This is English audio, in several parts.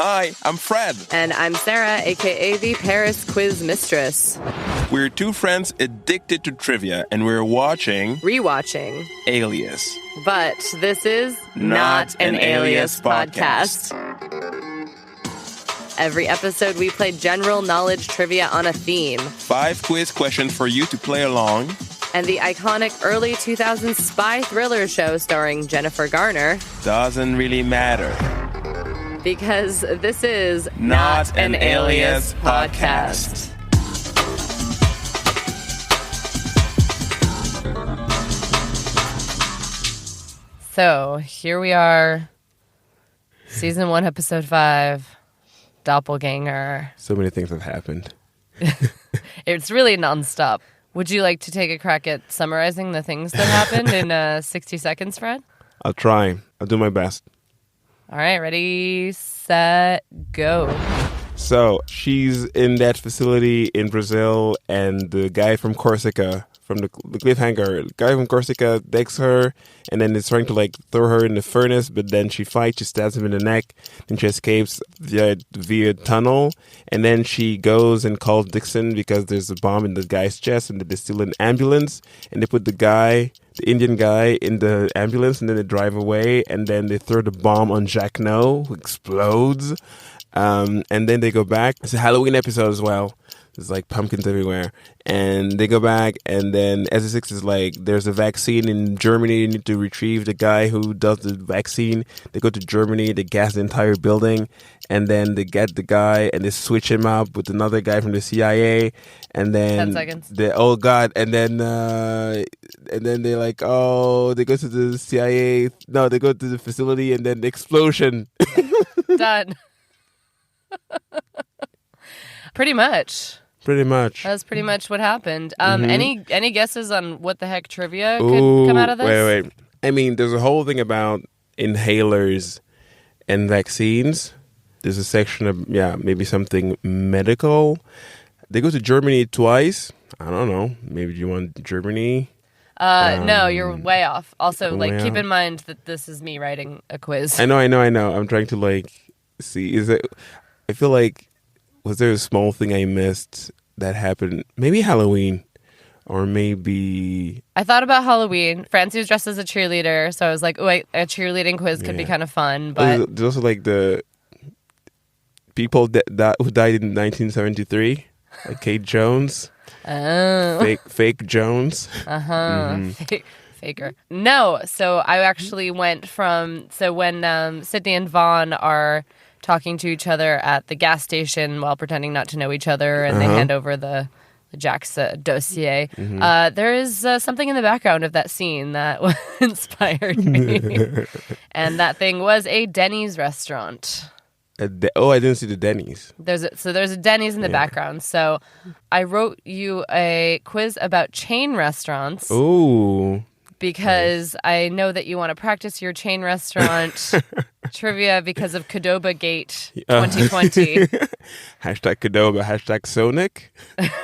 Hi, I'm Fred. And I'm Sarah, aka the Paris Quiz Mistress. We're two friends addicted to trivia, and we're rewatching Alias. But this is not an Alias podcast. Every episode, we play general knowledge trivia on a theme. 5 quiz questions for you to play along. And the iconic early 2000s spy thriller show starring Jennifer Garner Doesn't really matter. Because this is not an Alias podcast. So, here we are. Season 1, Episode 5. Doppelgänger. So many things have happened. It's really nonstop. Would you like to take a crack at summarizing the things that happened in 60 seconds, Fred? I'll try. I'll do my best. All right, ready, set, go. So she's in that facility in Brazil, and the guy from Corsica, from the cliffhanger, the guy from Corsica takes her, and then is trying to throw her in the furnace, but then she fights, she stabs him in the neck, then she escapes via tunnel, and then she goes and calls Dixon because there's a bomb in the guy's chest, and they steal an ambulance, and they put the Indian guy in the ambulance, and then they drive away, and then they throw the bomb on Jack No, who explodes. And then they go back. It's a Halloween episode as well. There's pumpkins everywhere. And they go back, and then SE6 is there's a vaccine in Germany. You need to retrieve the guy who does the vaccine. They go to Germany, they gas the entire building, and then they get the guy and they switch him up with another guy from the CIA. And then 10 seconds. Oh God! And then they they go to the CIA. No, they go to the facility, and then the explosion. Done. Pretty much. That's pretty much what happened. Any guesses on what the heck trivia could come out of this? Wait. I mean, there's a whole thing about inhalers and vaccines. There's a section of, maybe something medical. They go to Germany twice. I don't know. Maybe you want Germany? No, you're way off. Also, keep in mind that this is me writing a quiz. I know. I'm trying to, see. I feel was there a small thing I missed that happened? Maybe Halloween, or maybe... I thought about Halloween. Francie was dressed as a cheerleader, so I was like, a cheerleading quiz could be kind of fun, but... There's also, the people that who died in 1973, like Kate Jones. Oh. Fake Jones. Uh-huh. Mm-hmm. Faker. No, so I actually went from... So when Sydney and Vaughn are talking to each other at the gas station while pretending not to know each other, and they hand over the Jack's dossier. Mm-hmm. There is something in the background of that scene that inspired me. And that thing was a Denny's restaurant. I didn't see the Denny's. There's a Denny's in the background. So I wrote you a quiz about chain restaurants. Ooh. Because I know that you want to practice your chain restaurant trivia because of Qdoba Gate 2020. Hashtag Qdoba, hashtag Sonic.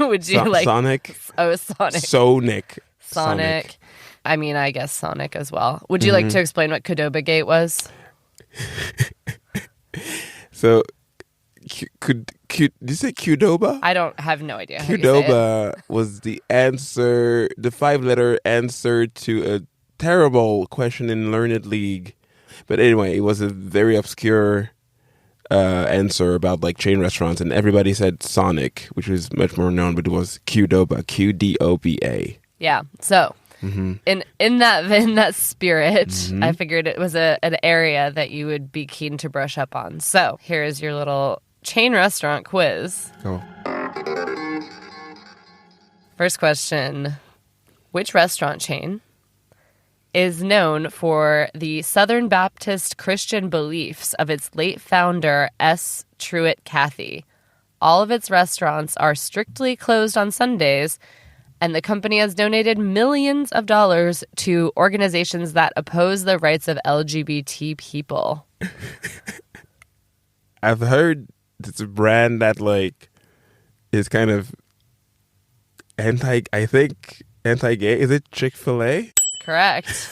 Would you Sonic? Oh, Sonic. Sonic. I mean, I guess Sonic as well. Would you like to explain what Qdoba Gate was? So, did you say Qdoba? I have no idea. Qdoba was the 5-letter answer to a terrible question in Learned League. But anyway, it was a very obscure answer about chain restaurants, and everybody said Sonic, which was much more known, but it was Qdoba, Qdoba. Yeah. So in that spirit, I figured it was an area that you would be keen to brush up on. So here is your little chain restaurant quiz. Oh. First question. Which restaurant chain is known for the Southern Baptist Christian beliefs of its late founder, S. Truett Cathy? All of its restaurants are strictly closed on Sundays, and the company has donated millions of dollars to organizations that oppose the rights of LGBT people. I've heard it's a brand that is kind of anti-gay. Is it Chick-fil-A? Correct.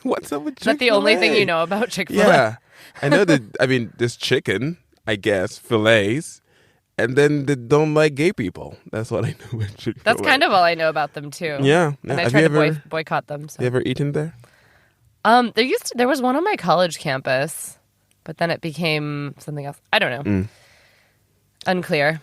What's up with Chick-fil-A? Is that the only thing you know about Chick-fil-A? Yeah. I know that, there's chicken I guess, fillets. And then they don't like gay people. That's what I know. That's kind of all I know about them too. Yeah. And I Have try you to ever, boycott them. So. you ever eaten there? There was one on my college campus, but then it became something else. I don't know. Unclear.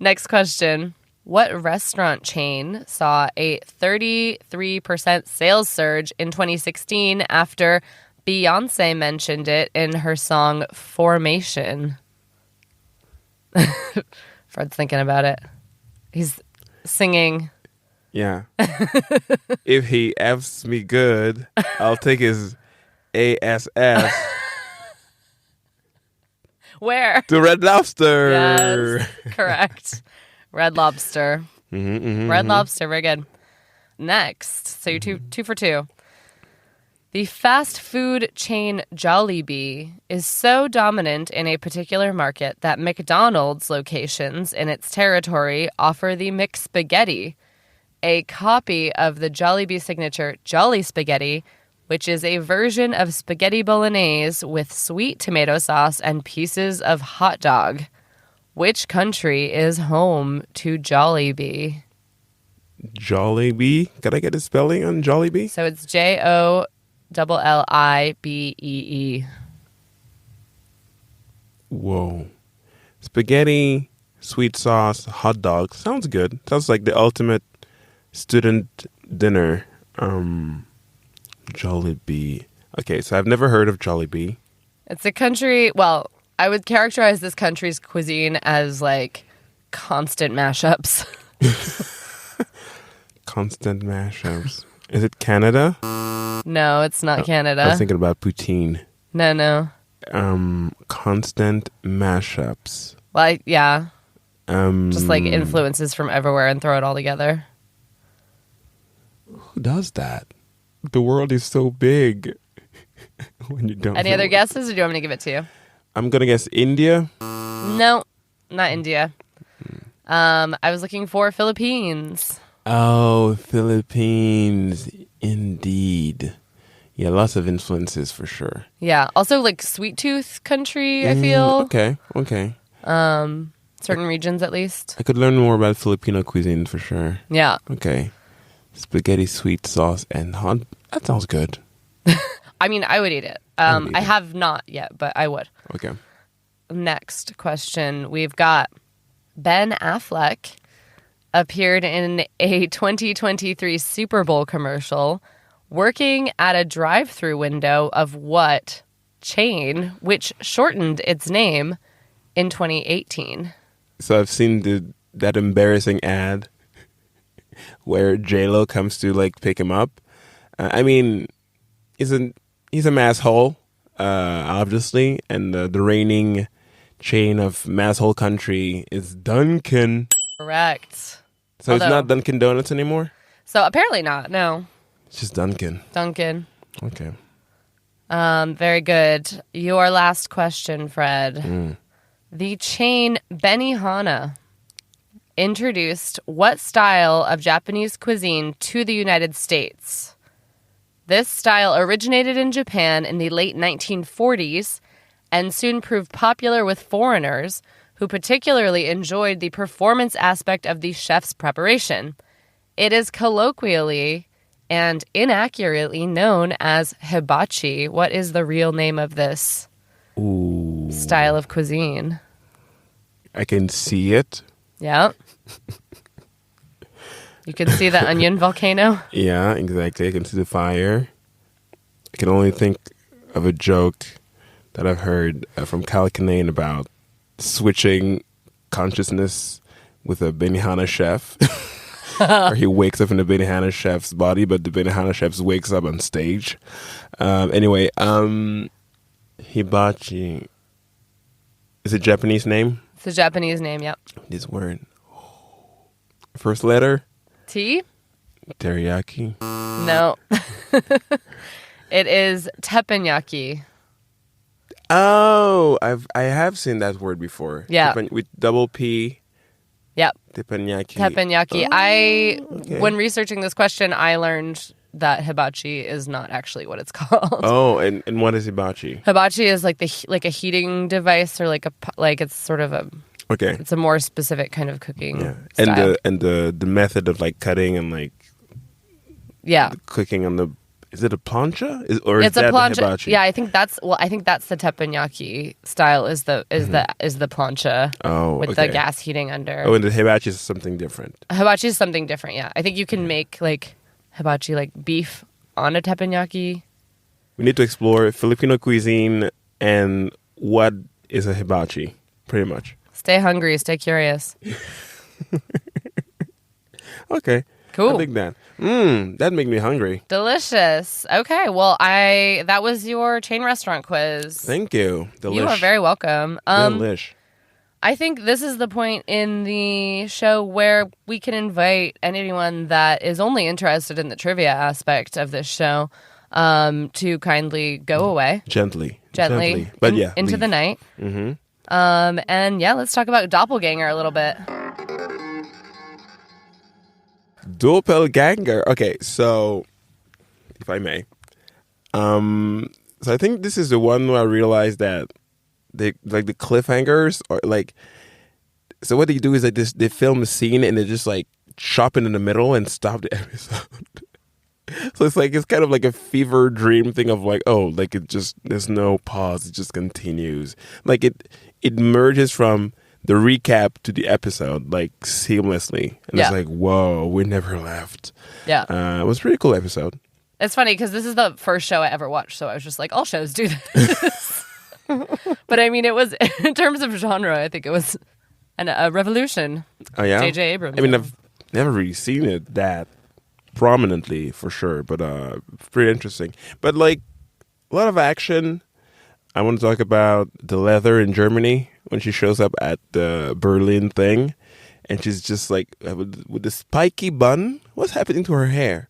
Next question. What restaurant chain saw a 33% sales surge in 2016 after Beyonce mentioned it in her song Formation? Fred's thinking about it. He's singing. Yeah. If he F's me good, I'll take his ASS Where? to Red Lobster. Yes, correct. Red Lobster. Red Lobster, very good. Next, so you're two for two. The fast food chain Jollibee is so dominant in a particular market that McDonald's locations in its territory offer the McSpaghetti, a copy of the Jollibee signature Jolly Spaghetti, which is a version of spaghetti bolognese with sweet tomato sauce and pieces of hot dog. Which country is home to Jollibee? Jollibee? Can I get a spelling on Jollibee? So it's Jollibee. Whoa. Spaghetti, sweet sauce, hot dog. Sounds good. Sounds like the ultimate student dinner. Jollibee. Okay, so I've never heard of Jollibee. It's a country, well, I would characterize this country's cuisine as like constant mashups. Constant mashups. Is it Canada? No, it's not Canada. I was thinking about poutine. No. Constant mashups. Well, yeah. Just like influences from everywhere and throw it all together. Who does that? The world is so big. When you don't. Any other guesses, or do you want me to give it to you? I'm gonna guess India. No, not India. I was looking for Philippines. Oh, Philippines. Indeed. Yeah, lots of influences for sure. Yeah. Also, like sweet tooth country, I feel. Okay. Certain regions, at least. I could learn more about Filipino cuisine for sure. Yeah. Okay. Spaghetti, sweet sauce, and hot. That sounds good. I mean, I would eat it. I have not yet, but I would. Okay. Next question. We've got Ben Affleck appeared in a 2023 Super Bowl commercial working at a drive-through window of what chain, which shortened its name in 2018? So I've seen that embarrassing ad where J-Lo comes to like pick him up. I mean, he's an masshole, obviously, and the reigning chain of masshole country is Dunkin'. Correct. So it's not Dunkin' Donuts anymore? So apparently not, no. It's just Dunkin'. Dunkin'. Okay. Very good. Your last question, Fred. The chain Benihana introduced what style of Japanese cuisine to the United States? This style originated in Japan in the late 1940s and soon proved popular with foreigners who particularly enjoyed the performance aspect of the chef's preparation. It is colloquially and inaccurately known as hibachi. What is the real name of this style of cuisine? I can see it. Yeah. You can see the onion volcano? Yeah, exactly. I can see the fire. I can only think of a joke that I've heard from Cal Kinane about switching consciousness with a Benihana chef. Or he wakes up in the Benihana chef's body, but the Benihana chef wakes up on stage. Anyway, hibachi. Is it a Japanese name? It's a Japanese name, yep. This word. First letter? T? Teriyaki. No. It is teppanyaki. Oh, I have seen that word before. Yeah. With double P. Yep. Teppanyaki. Teppanyaki. Oh, okay. When researching this question, I learned that hibachi is not actually what it's called. Oh, and what is hibachi? Hibachi is like a heating device, or like it's sort of a Okay. it's a more specific kind of cooking And style. the method of like cutting and like cooking on the, is it a plancha? Is It's that a plancha. the hibachi? Yeah, I think that's the teppanyaki style is the plancha. Oh, with okay. the gas heating under. Oh, and the hibachi is something different. Hibachi is something different. Yeah, I think you can make like hibachi, like beef on a teppanyaki. We need to explore Filipino cuisine and what is a hibachi, pretty much. Stay hungry, stay curious. Okay. Cool. I think that. That make me hungry. Delicious. Okay, well, that was your chain restaurant quiz. Thank you. Delish. You are very welcome. Delish. I think this is the point in the show where we can invite anyone that is only interested in the trivia aspect of this show to kindly go away. Gently. But into leave. the night. Mm-hmm. And let's talk about Doppelgänger a little bit. Doppelgänger. Okay, so if I may, so I think this is the one where I realized that they like the cliffhangers are like. So what they do is like this: they film a scene and they just like chop it in the middle and stop the episode. So it's kind of like a fever dream thing of like, oh, like it just, there's no pause, it just continues. Like it merges from the recap to the episode like seamlessly, and it's like, whoa, we never left. Yeah, it was a pretty cool episode. It's funny because this is the first show I ever watched, so I was just like, all shows do this. But I mean, it was, in terms of genre, I think it was a revolution. Oh yeah, J.J. Abrams. I mean, I've never really seen it that prominently for sure, but pretty interesting. But like a lot of action. I want to talk about the leather in Germany when she shows up at the Berlin thing, and she's just like with the spiky bun. What's happening to her hair?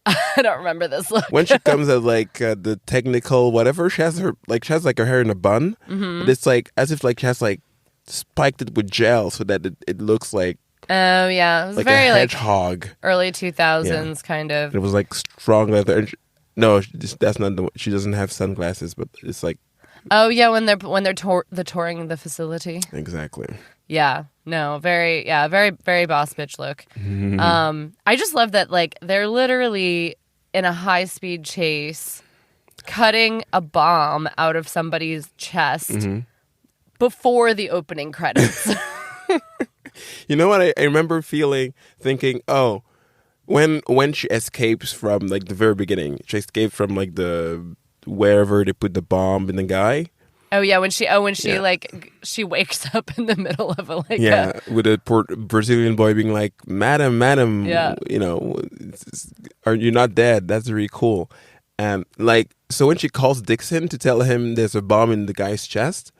I don't remember this look. When she comes at like the technical whatever, she has her hair in a bun, but it's like as if like she has like spiked it with gel so that it looks like. Oh yeah, it was like very a hedgehog. like early 2000s kind of. It was like strong leather. And no, that's not the one. She doesn't have sunglasses, but it's like. Oh yeah, when they're touring the facility. Exactly. Yeah. No. Very very boss bitch look. I just love that like they're literally in a high speed chase, cutting a bomb out of somebody's chest before the opening credits. You know what? I remember thinking, oh, when she escapes from like the very beginning, she escaped from like the wherever they put the bomb in the guy. Oh yeah, when she like she wakes up in the middle of with a Brazilian boy being like, "Madam, yeah. you know, are you not dead?" That's really cool. And like, so when she calls Dixon to tell him there's a bomb in the guy's chest.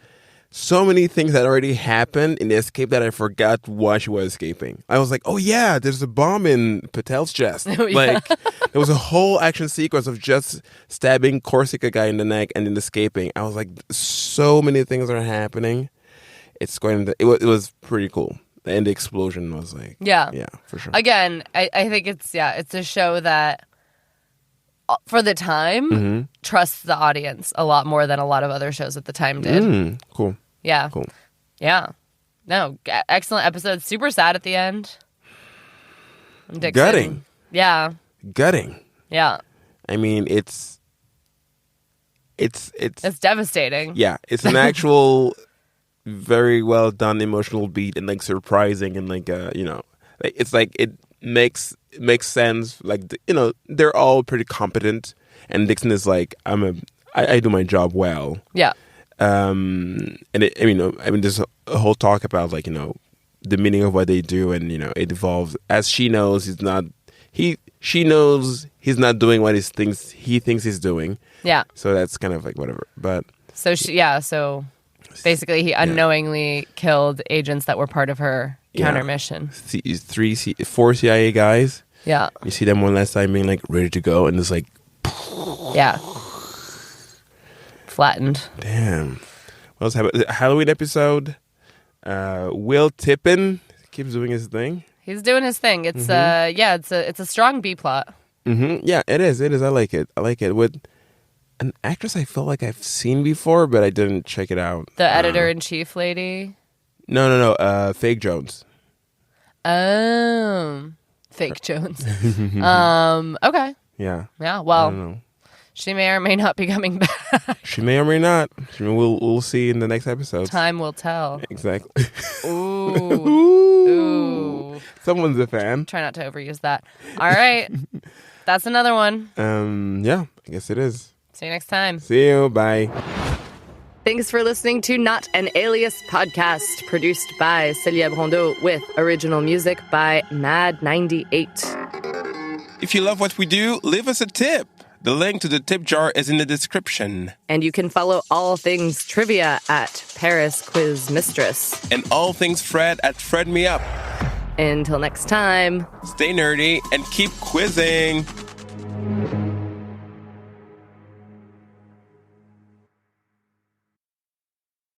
So many things that already happened in the escape that I forgot why she was escaping. I was like, oh yeah, there's a bomb in Patel's chest. Oh, yeah. Like, there was a whole action sequence of just stabbing Corsica guy in the neck and then escaping. I was like, so many things are happening. It was pretty cool. And the explosion was like, yeah, for sure. Again, I think it's a show that for the time trusts the audience a lot more than a lot of other shows at the time did. Cool. Yeah. Cool. Yeah. No, excellent episode. Super sad at the end. Dixon. Gutting. Yeah. Gutting. Yeah. I mean, it's devastating. Yeah, it's an actual very well done emotional beat and like surprising and like it's like it makes sense. Like they're all pretty competent, and Dixon is like I do my job well. Yeah. And there's a whole talk about like the meaning of what they do, and it evolves as she knows she knows he's not doing what he thinks he's doing. Yeah. So that's kind of like whatever. But so basically he unknowingly killed agents that were part of her counter mission. 4 CIA guys. Yeah. You see them one last time being like ready to go, and it's like. Yeah. Flattened. Damn. What else happened? Halloween episode. Will Tippin keeps doing his thing. He's doing his thing. It's it's a strong B plot. Yeah, it is. It is. I like it. With an actress I feel like I've seen before, but I didn't check it out. The editor-in-chief lady? No. Fake Jones. Fake Jones. Okay. Yeah. Yeah, I well, don't know. she may or may not be coming back. She may or may not. We'll see in the next episode. Time will tell. Exactly. Ooh. Ooh. Someone's a fan. Try not to overuse that. All right. That's another one. Yeah, I guess it is. See you next time. See you. Bye. Thanks for listening to Not an Alias podcast, produced by Celia Brondeau with original music by Mad98. If you love what we do, leave us a tip. The link to the tip jar is in the description. And you can follow all things trivia at Paris Quiz Mistress. And all things Fred at Fred Me Up. Until next time. Stay nerdy and keep quizzing.